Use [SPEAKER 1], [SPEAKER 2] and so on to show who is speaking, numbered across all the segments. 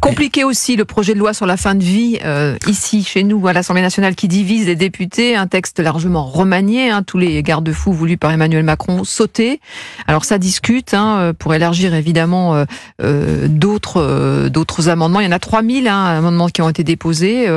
[SPEAKER 1] Compliqué aussi le projet de loi sur la fin de vie, ici, chez nous, à l'Assemblée nationale, qui divise les députés. Un texte largement remanié, tous les garde-fous voulus par Emmanuel Macron sautés. Alors ça discute, pour élargir évidemment d'autres amendements. Il y en a 3000 amendements qui ont été déposés.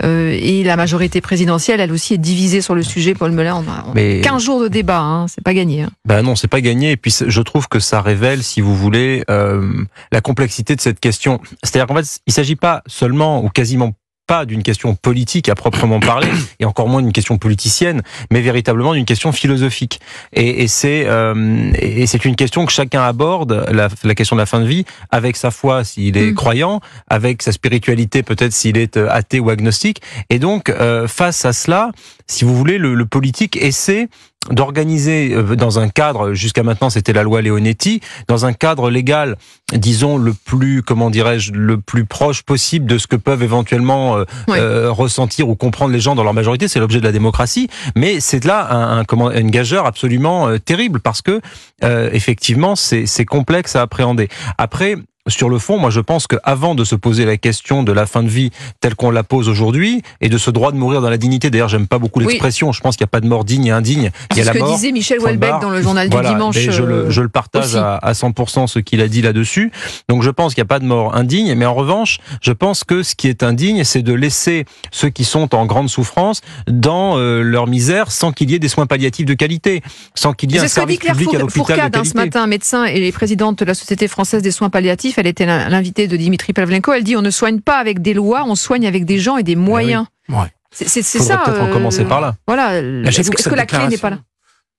[SPEAKER 1] Et la majorité présidentielle, elle aussi, est divisée sur le sujet. Paul Melun, on a 15 jours de débat, c'est pas gagné.
[SPEAKER 2] Non, c'est pas gagné. Et puis je trouve que ça révèle, si vous voulez, la complexité de cette question. C'est-à-dire qu'en fait, il s'agit pas seulement ou quasiment pas d'une question politique à proprement parler, et encore moins d'une question politicienne, mais véritablement d'une question philosophique. Et c'est une question que chacun aborde, la question de la fin de vie, avec sa foi s'il est croyant, avec sa spiritualité peut-être s'il est athée ou agnostique. Et donc, face à cela, si vous voulez, le politique essaie d'organiser dans un cadre, jusqu'à maintenant c'était la loi Leonetti, dans un cadre légal, disons le plus proche possible de ce que peuvent éventuellement ressentir ou comprendre les gens dans leur majorité. C'est l'objet de la démocratie, mais c'est là une gageure absolument terrible, parce que effectivement c'est complexe à appréhender. Après, sur le fond, moi je pense qu'avant de se poser la question de la fin de vie telle qu'on la pose aujourd'hui, et de ce droit de mourir dans la dignité, d'ailleurs j'aime pas beaucoup l'expression, je pense qu'il n'y a pas de mort digne et indigne, il y a la mort. C'est ce que disait Michel Houellebecq dans le journal du dimanche. Et je le partage à 100% ce qu'il a dit là-dessus. Donc je pense qu'il n'y a pas de mort indigne, mais en revanche, je pense que ce qui est indigne, c'est de laisser ceux qui sont en grande souffrance dans leur misère, sans qu'il y ait des soins palliatifs de qualité, sans qu'il y ait un service public à l'hôpital de qualité. Ce matin, médecin et présidente de la Société française des soins palliatifs, elle était l'invitée de Dimitri Pavlenko. Elle dit: on ne soigne pas avec des lois, on soigne avec des gens et des moyens. Oui. Ouais.
[SPEAKER 1] C'est ça.
[SPEAKER 2] Peut-être en commencer par là.
[SPEAKER 1] Voilà. Est-ce que la clé n'est pas là?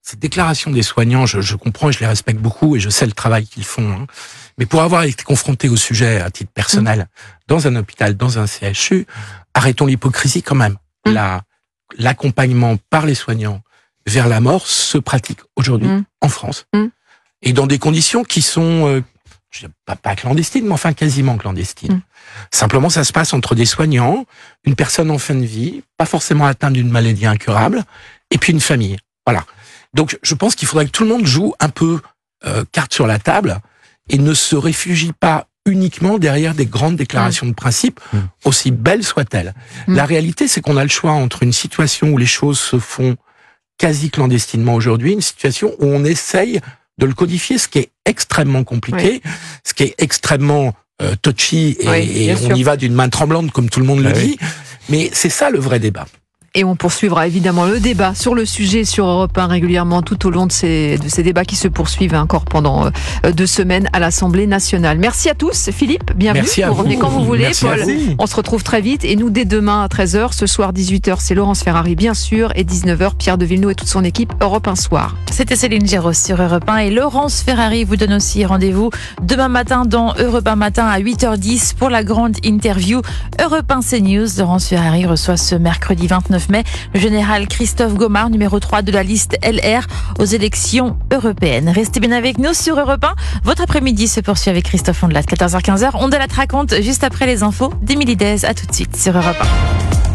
[SPEAKER 3] Cette déclaration des soignants, je comprends et je les respecte beaucoup et je sais le travail qu'ils font. Mais pour avoir été confronté au sujet à titre personnel, dans un hôpital, dans un CHU, arrêtons l'hypocrisie quand même. L'accompagnement par les soignants vers la mort se pratique aujourd'hui en France. Et dans des conditions qui sont... pas clandestine, mais enfin quasiment clandestine. Simplement, ça se passe entre des soignants, une personne en fin de vie, pas forcément atteinte d'une maladie incurable, et puis une famille. Voilà. Donc, je pense qu'il faudrait que tout le monde joue un peu carte sur la table et ne se réfugie pas uniquement derrière des grandes déclarations de principe, aussi belles soient-elles. La réalité, c'est qu'on a le choix entre une situation où les choses se font quasi clandestinement aujourd'hui, une situation où on essaye de le codifier, ce qui est extrêmement compliqué, ce qui est extrêmement touchy, et on y va d'une main tremblante, comme tout le monde le dit, mais c'est ça le vrai débat.
[SPEAKER 1] Et on poursuivra évidemment le débat sur le sujet sur Europe 1 régulièrement tout au long de ces débats qui se poursuivent encore pendant 2 semaines à l'Assemblée nationale. Merci à tous. Philippe, bienvenue. Vous revenez quand vous voulez. Paul, on se retrouve très vite. Et nous, dès demain à 13h, ce soir 18h, c'est Laurence Ferrari, bien sûr. Et 19h, Pierre de Villeneuve et toute son équipe, Europe 1 Soir.
[SPEAKER 4] C'était Céline Géros sur Europe 1. Et Laurence Ferrari vous donne aussi rendez-vous demain matin dans Europe 1 Matin à 8h10 pour la grande interview Europe 1 CNews. Laurence Ferrari reçoit ce mercredi 29 mai le général Christophe Gomard, numéro 3 de la liste LR aux élections européennes. Restez bien avec nous sur Europe 1. Votre après-midi se poursuit avec Christophe Ondelat, 14h-15h. On de la raconte juste après les infos d'Émilie Dez. À tout de suite sur Europe 1.